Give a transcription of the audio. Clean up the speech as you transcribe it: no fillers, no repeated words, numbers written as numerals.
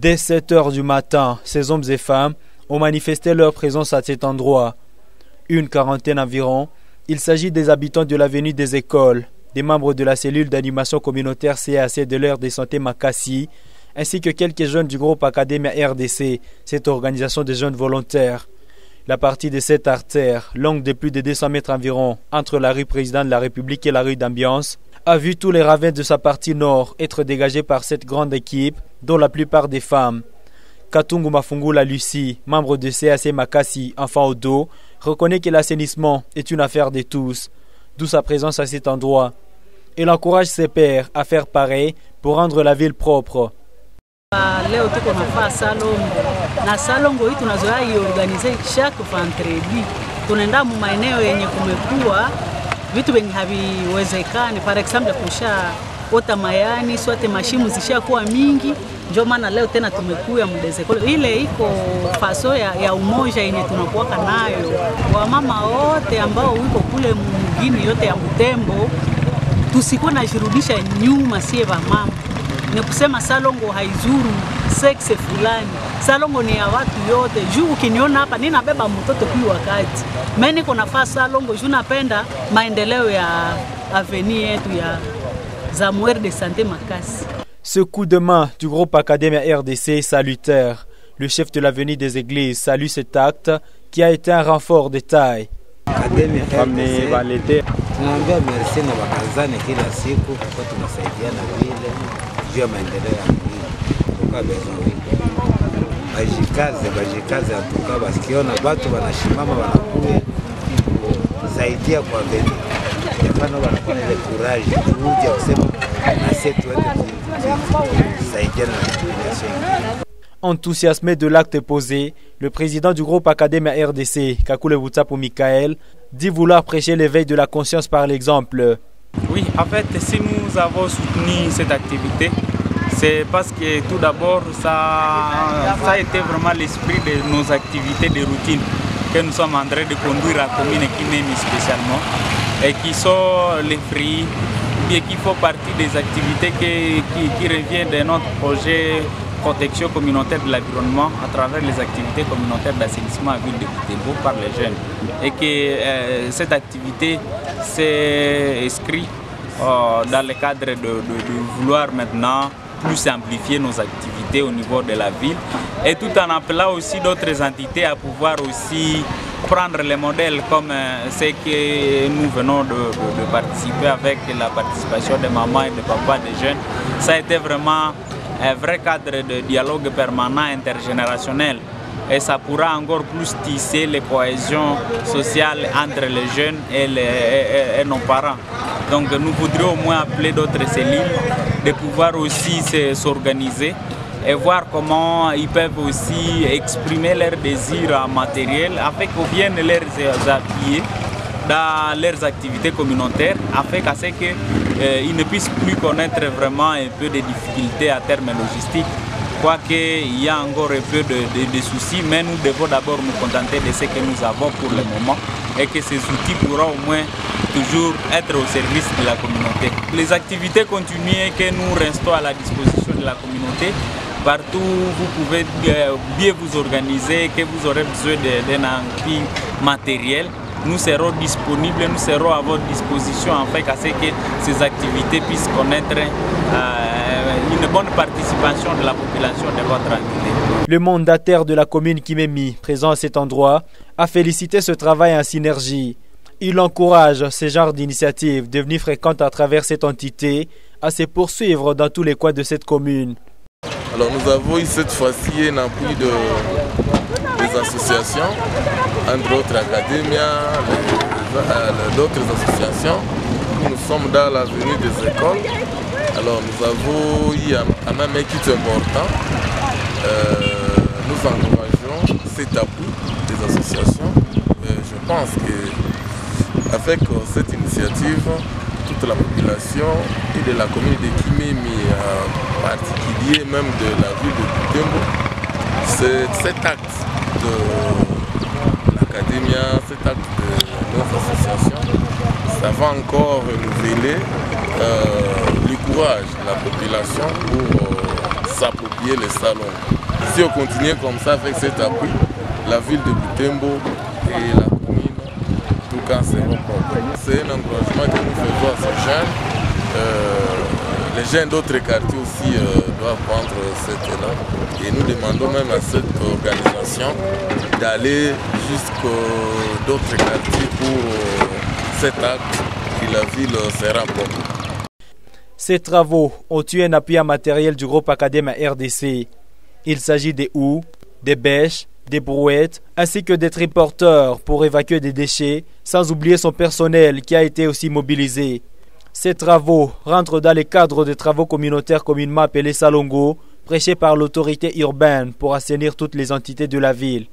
Dès 7 heures du matin, ces hommes et femmes ont manifesté leur présence à cet endroit. Une quarantaine environ. Il s'agit des habitants de l'avenue des Écoles, des membres de la cellule d'animation communautaire CAC de l'aire de santé Makassi, ainsi que quelques jeunes du groupe Academia RDC, cette organisation de jeunes volontaires. La partie de cette artère, longue de plus de 200 mètres environ, entre la rue Président de la République et la rue d'Ambiance, a vu tous les ravins de sa partie nord être dégagés par cette grande équipe, dont la plupart des femmes. Katungu Mafungula Lucie, membre de CAC Makassi, enfant au dos, reconnaît que l'assainissement est une affaire de tous, d'où sa présence à cet endroit. Elle encourage ses pairs à faire pareil pour rendre la ville propre. Leo tuko nafaa salongo na salongo hii tunazoea iorganize chaque vendredi. Tunaenda mu maeneo yenye kumekuwa vitu venye haviwezekani, par exemple kusha ota mayani sote mashimu zishakuwa mingi, ndio maana leo tena tumekuya mdezeko. Ile iko faso ya umoja yenye tunakuwa nayo. Wamama wote ambao wiko kule mjini yote ya Butembo, tusikuwa najirudisha nyuma sie mama. Ni kusema salongo haizuru sexe fulani. Salongo ni ya watu yote. Juu ukiniona hapa ninabeba mtoto kwa wakati. Mimi niko nafaa salongo juu napenda maendeleo ya avenue yetu ya Zamuer de Santé Makassi. Ce coup de main du groupe Academia RDC est salutaire. Le chef de l'avenue des Églises salue cet acte qui a été un renfort de taille. Academia RDC. Tunaambia merci na wakazane kila siku kwa tunasaidiana vile juu ya maendeleo ya mwili. Kwa bezuri. Bajikaze atuka basikiona watu wanashimama wanakuja kusaidia kwa vile. Yafano wanakuwa na ile courage kuja kusema na sisi tuende kusaidiana na population. Enthousiasmé de l'acte posé, le président du groupe Academia RDC, Kakule Wutsapo Michael, dit vouloir prêcher l'éveil de la conscience par l'exemple. Oui, en fait, si nous avons soutenu cette activité, c'est parce que tout d'abord, ça a été vraiment l'esprit de nos activités de routine que nous sommes en train de conduire à la commune Kimemi spécialement, et qui sont les fruits, et qui font partie des activités qui reviennent de notre projet protection communautaire de l'environnement à travers les activités communautaires d'assainissement à ville de Butembo par les jeunes. Et que cette activité s'est inscrite dans le cadre de vouloir maintenant plus amplifier nos activités au niveau de la ville et tout en appelant aussi d'autres entités à pouvoir aussi prendre les modèles comme ce que nous venons de participer avec la participation des mamans et des papas des jeunes. Ça a été vraiment un vrai cadre de dialogue permanent intergénérationnel et ça pourra encore plus tisser les cohésions sociales entre les jeunes et nos parents. Donc nous voudrions au moins appeler d'autres cellules de pouvoir aussi s'organiser et voir comment ils peuvent aussi exprimer leurs désirs matériels afin qu'on vienne les appuyer dans leurs activités communautaires afin qu'ils ne puissent plus connaître vraiment un peu de difficultés à terme logistique. Quoique il y a encore un peu de soucis, mais nous devons d'abord nous contenter de ce que nous avons pour le moment et que ces outils pourront au moins toujours être au service de la communauté. Les activités continuées que nous restons à la disposition de la communauté, partout vous pouvez bien vous organiser, que vous aurez besoin d'un appui matériel. Nous serons disponibles, nous serons à votre disposition afin que ces activités puissent connaître une bonne participation de la population de votre entité. Le mandataire de la commune Kimemi, présent à cet endroit, a félicité ce travail en synergie. Il encourage ce genre d'initiatives devenues fréquentes à travers cette entité à se poursuivre dans tous les coins de cette commune. Alors nous avons eu cette fois-ci un appui des associations, entre autres Academia, d'autres associations. Nous sommes dans l'avenue des Écoles. Alors nous avons eu un même équipe important. Nous encourageons cet appui des associations. Je pense qu'avec cette initiative, toute la population et de la commune de Kimemi, en particulier même de la ville de Butembo, cet acte de l'Academia, cet acte de nos associations, ça va encore renouveler le courage de la population pour s'approprier les salons. Si on continue comme ça avec cet appui, la ville de Butembo et la commune, en tout cas, seront propres. C'est un encouragement que nous faisons à ces jeunes. Les jeunes d'autres quartiers aussi doivent prendre cet élan. Et nous demandons même à cette organisation d'aller jusqu'à d'autres quartiers pour cet acte que la ville sera propre. Ces travaux ont eu un appui en matériel du groupe Académie RDC. Il s'agit des houes, des bêches, des brouettes, ainsi que des triporteurs pour évacuer des déchets, sans oublier son personnel qui a été aussi mobilisé. Ces travaux rentrent dans le cadre des travaux communautaires communément appelés Salongo, prêchés par l'autorité urbaine pour assainir toutes les entités de la ville.